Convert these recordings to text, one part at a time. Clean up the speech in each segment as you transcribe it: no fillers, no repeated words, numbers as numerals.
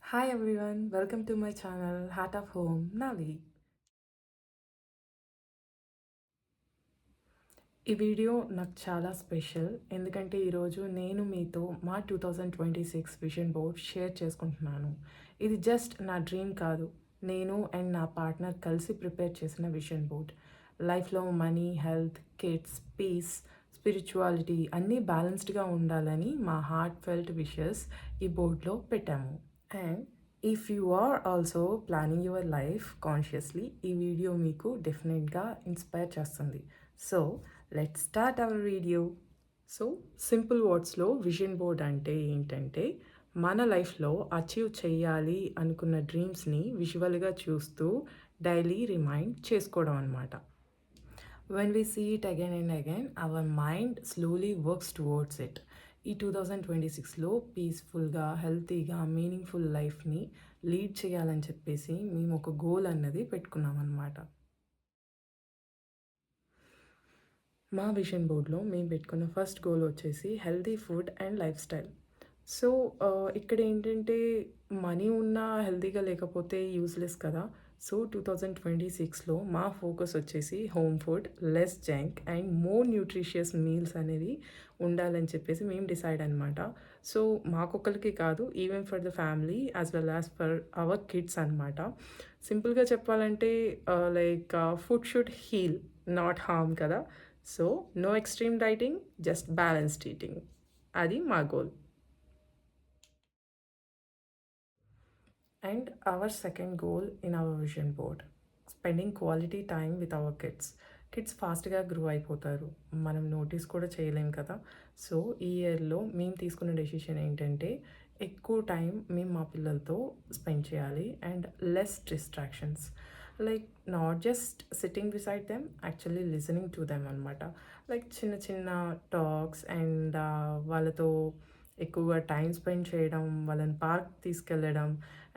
Hi everyone, welcome to my channel Heart of Home Navi. ఈ video నాకు చాలా special ఎందుకంటే ఈరోజు నేను మీతో మా 2026 విజన్ బోర్డ్ షేర్ చేసుకుంటున్నాను. ఇది జస్ట్ నా డ్రీమ్ కాదు, నేను అండ్ నా పార్ట్నర్ కలిసి ప్రిపేర్ చేసిన విజన్ బోర్డ్. లైఫ్లో money, health, kids, peace, spirituality అన్నీ బ్యాలెన్స్డ్గా ఉండాలని మా హార్ట్ ఫెల్ట్ విషెస్ ఈ బోర్డ్లో పెట్టాము. And if you are also planning your life consciously ఈ వీడియో మీకు డెఫినెట్గా ఇన్స్పైర్ చేస్తుంది. So let's start our video. So simple వర్డ్స్లో విజన్ బోర్డ్ అంటే ఏంటంటే మన లైఫ్లో అచీవ్ చేయాలి అనుకున్న డ్రీమ్స్ని విజువల్గా చూస్తూ డైలీ రిమైండ్ చేసుకోవడం అనమాట. When we see it again and again, our mind slowly works towards it. ఈ 2026లో పీస్ఫుల్గా, హెల్తీగా, మీనింగ్ఫుల్ లైఫ్ని లీడ్ చేయాలని చెప్పేసి మేము ఒక గోల్ అన్నది పెట్టుకున్నాం అనమాట. మా విజన్ బోర్డ్లో మేము పెట్టుకున్న ఫస్ట్ గోల్ వచ్చేసి healthy food and life style. So ఇక్కడ ఏంటంటే మనీ ఉన్నా హెల్తీగా లేకపోతే యూజ్లెస్ కదా. సో 2026లో మా ఫోకస్ వచ్చేసి home food, less junk and more nutritious meals అనేవి ఉండాలని చెప్పేసి మేము డిసైడ్ అనమాట. సో మాకొక్కరికి కాదు, even for the family as well as for our kids అనమాట. సింపుల్గా చెప్పాలంటే like food should heal, not harm కదా. So no extreme dieting, just balanced eating, అది మా goal. And our second goal in our vision board, spending quality time with our kids. Kids ఫాస్ట్గా grow అయిపోతారు, మనం notice కూడా చేయలేం కదా. So ఈ ఇయర్లో మేము తీసుకున్న డెసిషన్ ఏంటంటే ఎక్కువ టైం మేము మా పిల్లలతో స్పెండ్ చేయాలి and less distractions. Like not just sitting beside them, actually listening to them అనమాట. లైక్ చిన్న చిన్న టాక్స్ అండ్ వాళ్ళతో ఎక్కువగా టైం స్పెండ్ చేయడం, వాళ్ళని పార్క్ తీసుకెళ్ళడం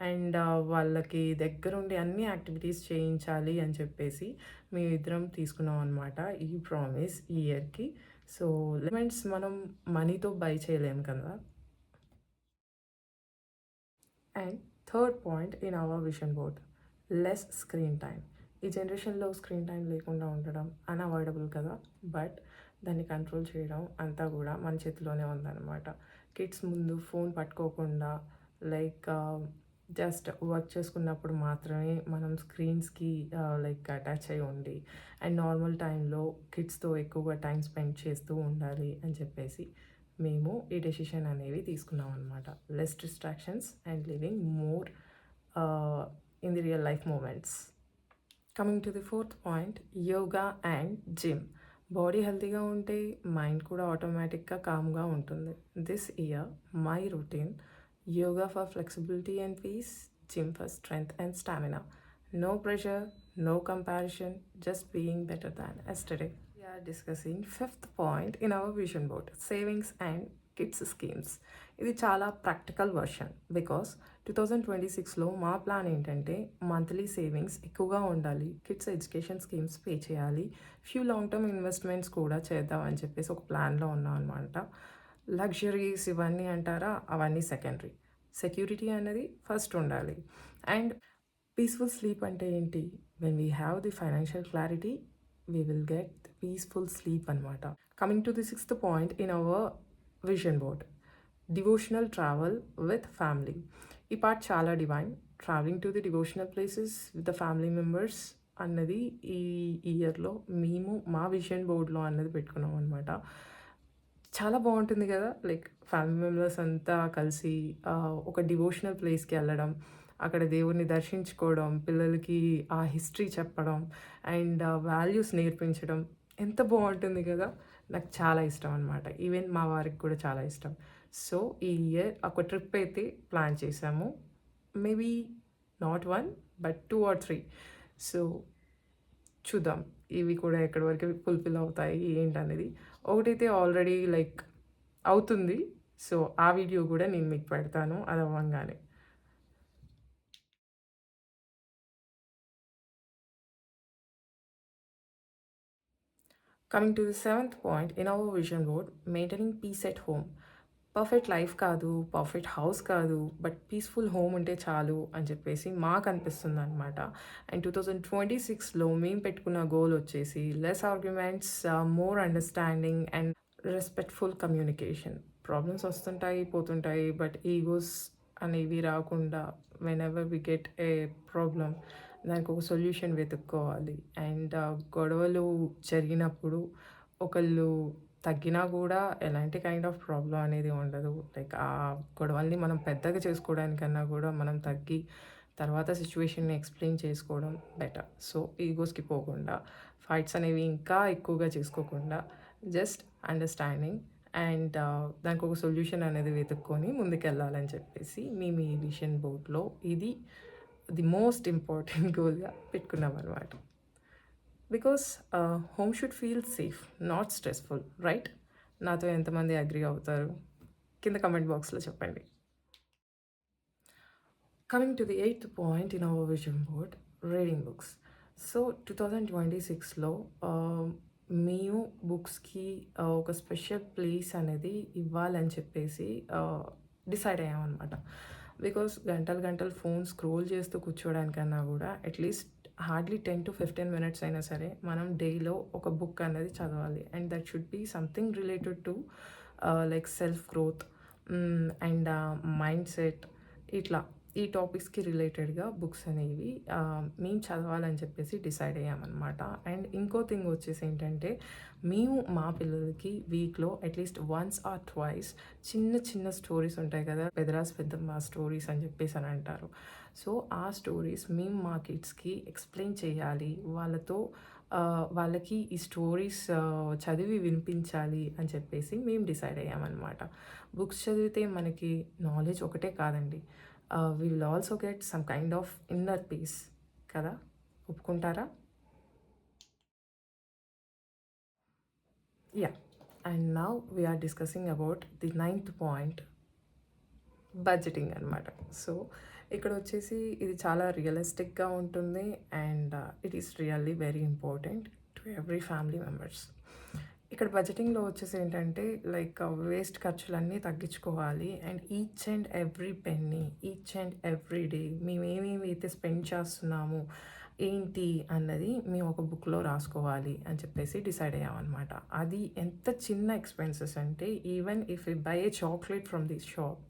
అండ్ వాళ్ళకి దగ్గరుండి అన్ని యాక్టివిటీస్ చేయించాలి అని చెప్పేసి మేమిద్దరం తీసుకున్నాం అనమాట ఈ ప్రామిస్ ఈ ఇయర్కి. సో ఎలిమెంట్స్ మనం మనీతో బై చేయలేము కదా. And third point in our vision board, less screen time. ఈ జనరేషన్లో స్క్రీన్ టైం లేకుండా ఉండడం అన్అవాయిడబుల్ కదా, బట్ దాన్ని కంట్రోల్ చేయడం అంతా కూడా మన చేతిలోనే ఉందన్నమాట. కిడ్స్ ముందు ఫోన్ పట్టుకోకుండా, లైక్ జస్ట్ వర్క్ చేసుకున్నప్పుడు మాత్రమే మనం స్క్రీన్స్కి లైక్ అటాచ్ అయి ఉండి అండ్ నార్మల్ టైంలో కిడ్స్తో ఎక్కువగా టైం స్పెండ్ చేస్తూ ఉండాలి అని చెప్పేసి మేము ఈ డెసిషన్ అనేవి తీసుకున్నాం అనమాట. Less distractions and living more in the real life moments. Coming to the fourth point, yoga and gym. Body హెల్తీగా ఉంటే మైండ్ కూడా ఆటోమేటిక్గా కామ్గా ఉంటుంది. This year my routine, yoga for flexibility and peace, gym for strength and stamina. No pressure, no comparison, just being better than yesterday. We are discussing fifth point in our vision board, savings and kids schemes. ఇది చాలా practical version because 2026లో మా plan ఏంటంటే monthly savings ఎక్కువగా ఉండాలి, kids education schemes pay చేయాలి, few long term investments కూడా చేద్దాం అని చెప్పేసి ఒక ప్లాన్లో ఉన్నాం అనమాట. లగ్జరీస్ ఇవన్నీ అంటారా, అవన్నీ సెకండరీ. సెక్యూరిటీ అనేది ఫస్ట్ ఉండాలి. అండ్ పీస్ఫుల్ స్లీప్ అంటే ఏంటి, when we have the financial clarity we will get peaceful sleep అనమాట. Coming to the sixth point in our vision board, devotional travel with family. ఈ part చాలా divine. Travelling to the devotional places with the family members అన్నది ఈ ఇయర్లో మేము మా vision బోర్డ్లో అన్నది పెట్టుకున్నాం అనమాట. చాలా బాగుంటుంది కదా, లైక్ ఫ్యామిలీ మెంబర్స్ అంతా కలిసి ఒక డివోషనల్ ప్లేస్కి వెళ్ళడం, అక్కడ దేవుడిని దర్శించుకోవడం, పిల్లలకి ఆ హిస్టరీ చెప్పడం అండ్ వాల్యూస్ నేర్పించడం ఎంత బాగుంటుంది కదా. నాకు చాలా ఇష్టం అనమాట, ఈవెన్ మా వారికి కూడా చాలా ఇష్టం. సో ఈ ఇయర్ ఒక ట్రిప్ అయితే ప్లాన్ చేసాము, maybe not one but 2 or 3. So చూద్దాం ఇవి కూడా ఎక్కడి వరకు ఫుల్ఫిల్ అవుతాయి ఏంటనేది. ఒకటైతే ఆల్రెడీ లైక్ అవుతుంది, సో ఆ వీడియో కూడా నేను మీకు పెడతాను అది అవ్వంగానే. Coming to the seventh point in our vision board, maintaining peace at home. Perfect life కాదు, పర్ఫెక్ట్ హౌస్ కాదు, బట్ పీస్‌ఫుల్ హోమ్ ఉంటే చాలు అని చెప్పేసి మాకనిపిస్తుందనమాట. అండ్ 2026లో మేము పెట్టుకున్న గోల్ వచ్చేసి less arguments, more understanding and respectful communication. Problems వస్తుంటాయి, పోతుంటాయి. బట్ ఈగోస్ అనేవి రాకుండా whenever we get a problem దానికి ఒక సొల్యూషన్ వెతుక్కోవాలి. అండ్ గొడవలు జరిగినప్పుడు ఒకళ్ళు తగ్గినా కూడా ఎలాంటి కైండ్ ఆఫ్ ప్రాబ్లమ్ అనేది ఉండదు. లైక్ ఆ గొడవల్ని మనం పెద్దగా చేసుకోవడానికన్నా కూడా మనం తగ్గి తర్వాత సిచ్యువేషన్‌ని ఎక్స్‌ప్లెయిన్ చేసుకోవడం బెటర్. సో, ఈగోస్‌కి పోకుండా, ఫైట్స్ అనేవి ఇంకా ఎక్కువగా చేసుకోకుండా జస్ట్ అండర్‌స్టాండింగ్ అండ్ దానికొక సొల్యూషన్ అనేది వెతుక్కొని ముందుకెళ్ళాలని చెప్పేసి మేము ఈ విషన్ బోర్డ్‌లో ఇది ది మోస్ట్ ఇంపార్టెంట్ గోల్‌గా పెట్టుకున్నామనమాట. Because home should feel safe, not stressful, right? నాతో ఎంతమంది అగ్రీ అవుతారు? కింద కామెంట్ బాక్స్‌లో చెప్పండి. Coming to the eighth point in our vision board, reading books. So 2026లో మేము బుక్స్కి ఒక స్పెషల్ ప్లేస్ అనేది ఇవ్వాలని చెప్పేసి డిసైడ్ అయ్యామన్నమాట. బికాస్ గంటలు గంటలు ఫోన్ స్క్రోల్ చేస్తూ కూర్చోవడానికన్నా కూడా అట్లీస్ట్ హార్డ్లీ 10 to 15 మినిట్స్ అయినా సరే మనం డేలో ఒక బుక్ అనేది చదవాలి. And that should be something related to like self growth and mindset, ఇట్లా ఈ టాపిక్స్కి రిలేటెడ్గా బుక్స్ అనేవి మేము చదవాలని చెప్పేసి డిసైడ్ అయ్యామన్నమాట. అండ్ ఇంకో థింగ్ వచ్చేసి ఏంటంటే మేము మా పిల్లలకి వీక్లో అట్లీస్ట్ వన్స్ ఆర్ ట్వైస్ చిన్న చిన్న స్టోరీస్ ఉంటాయి కదా, పెదరాస్ పెద్దమ్మ స్టోరీస్ అని చెప్పేసి అని అంటారు. సో ఆ స్టోరీస్ మేము మా కిడ్స్కి ఎక్స్ప్లెయిన్ చేయాలి, వాళ్ళకి ఈ స్టోరీస్ చదివి వినిపించాలి అని చెప్పేసి మేము డిసైడ్ అయ్యామన్నమాట. బుక్స్ చదివితే మనకి నాలెడ్జ్ ఒకటే కాదండి, we will also get some kind of inner peace కదా, ఒప్పుకుంటారా? Yeah. And now we are discussing about the ninth point, budgeting అనమాట. సో ఇక్కడ వచ్చేసి ఇది చాలా రియలిస్టిక్గా ఉంటుంది and it is really very important to every family members. ఇక్కడ బడ్జెటింగ్లో వచ్చేసి ఏంటంటే లైక్ వేస్ట్ ఖర్చులన్నీ తగ్గించుకోవాలి and each and every penny, each and every day మేము ఏమేమి అయితే స్పెండ్ చేస్తున్నాము ఏంటి అన్నది మేము ఒక బుక్లో రాసుకోవాలి అని చెప్పేసి డిసైడ్ అయ్యామన్నమాట. అది ఎంత చిన్న ఎక్స్పెన్సెస్ అంటే even if you by A chocolate from this shop,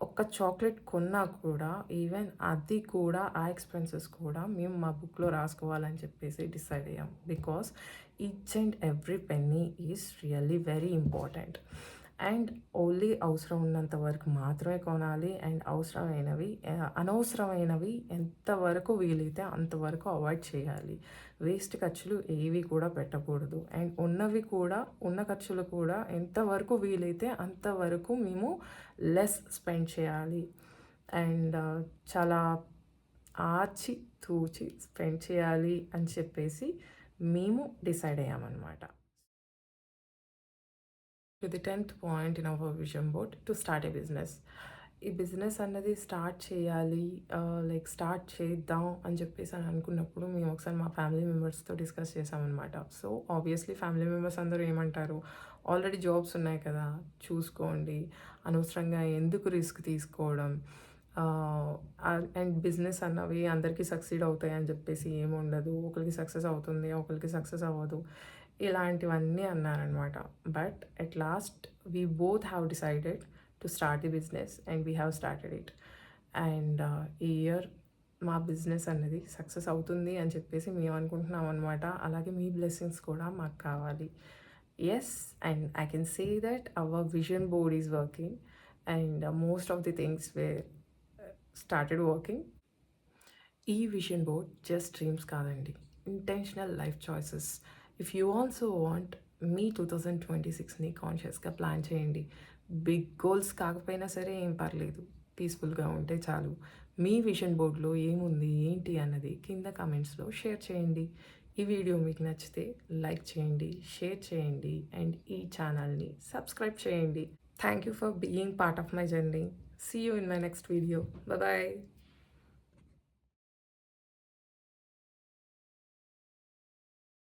ఒక్క చాక్లెట్ కొన్నా కూడా ఈవెన్ అది కూడా ఆ ఎక్స్పెన్సెస్ కూడా మేము మా బుక్లో రాసుకోవాలని చెప్పేసి డిసైడ్ అయ్యాం. Because each and every penny is really very important. And only అవసరం ఉన్నంత వరకు మాత్రమే కొనాలి అండ్ అనవసరమైనవి ఎంతవరకు వీలైతే అంతవరకు అవాయిడ్ చేయాలి. వేస్ట్ ఖర్చులు ఏవి కూడా పెట్టకూడదు అండ్ ఉన్న ఖర్చులు కూడా ఎంతవరకు వీలైతే అంతవరకు మేము లెస్ స్పెండ్ చేయాలి అండ్ చాలా ఆచి తూచి స్పెండ్ చేయాలి అని చెప్పేసి మేము డిసైడ్ అయ్యామన్నమాట. To the 10th point in our vision board, to start a business. ఈ బిజినెస్ అన్నది స్టార్ట్ చేయాలి, లైక్ స్టార్ట్ చేద్దాం అని చెప్పేసి అని అనుకున్నప్పుడు మేము ఒకసారి మా ఫ్యామిలీ మెంబర్స్తో డిస్కస్ చేసామన్నమాట. సో ఆబ్వియస్లీ ఫ్యామిలీ మెంబర్స్ అందరూ ఏమంటారు, ఆల్రెడీ జాబ్స్ ఉన్నాయి కదా చూసుకోండి, అనవసరంగా ఎందుకు రిస్క్ తీసుకోవడం, అండ్ బిజినెస్ అన్నవి అందరికీ సక్సీడ్ అవుతాయి అని చెప్పేసి ఏముండదు, ఒకరికి సక్సెస్ అవుతుంది ఒకరికి సక్సెస్ అవ్వదు, ఇలాంటివన్నీ అన్నారనమాట. But at last we both have decided to start the business and we have started it. And ఈ ఇయర్ మా బిజినెస్ అన్నది సక్సెస్ అవుతుంది అని చెప్పేసి మేము అనుకుంటున్నాం అనమాట. అలాగే మీ బ్లెస్సింగ్స్ కూడా మాకు కావాలి. Yes, and I can say that our vision board is working and most of the things were started working. ఈ విజన్ బోర్డ్ జస్ట్ డ్రీమ్స్ కాదండి, intentional life choices. If you also want మీ 2026ని కాన్షియస్గా plan చేయండి. Big goals కాకపోయినా సరే ఏం పర్లేదు, పీస్ఫుల్గా ఉంటే చాలు. మీ విజన్ బోర్డ్లో ఏముంది ఏంటి అన్నది కింద కామెంట్స్లో షేర్ చేయండి. ఈ వీడియో మీకు నచ్చితే లైక్ చేయండి, షేర్ చేయండి అండ్ ఈ ఛానల్ని సబ్స్క్రైబ్ చేయండి. Thank you for being part of my journey. See you in my next video. Bye bye.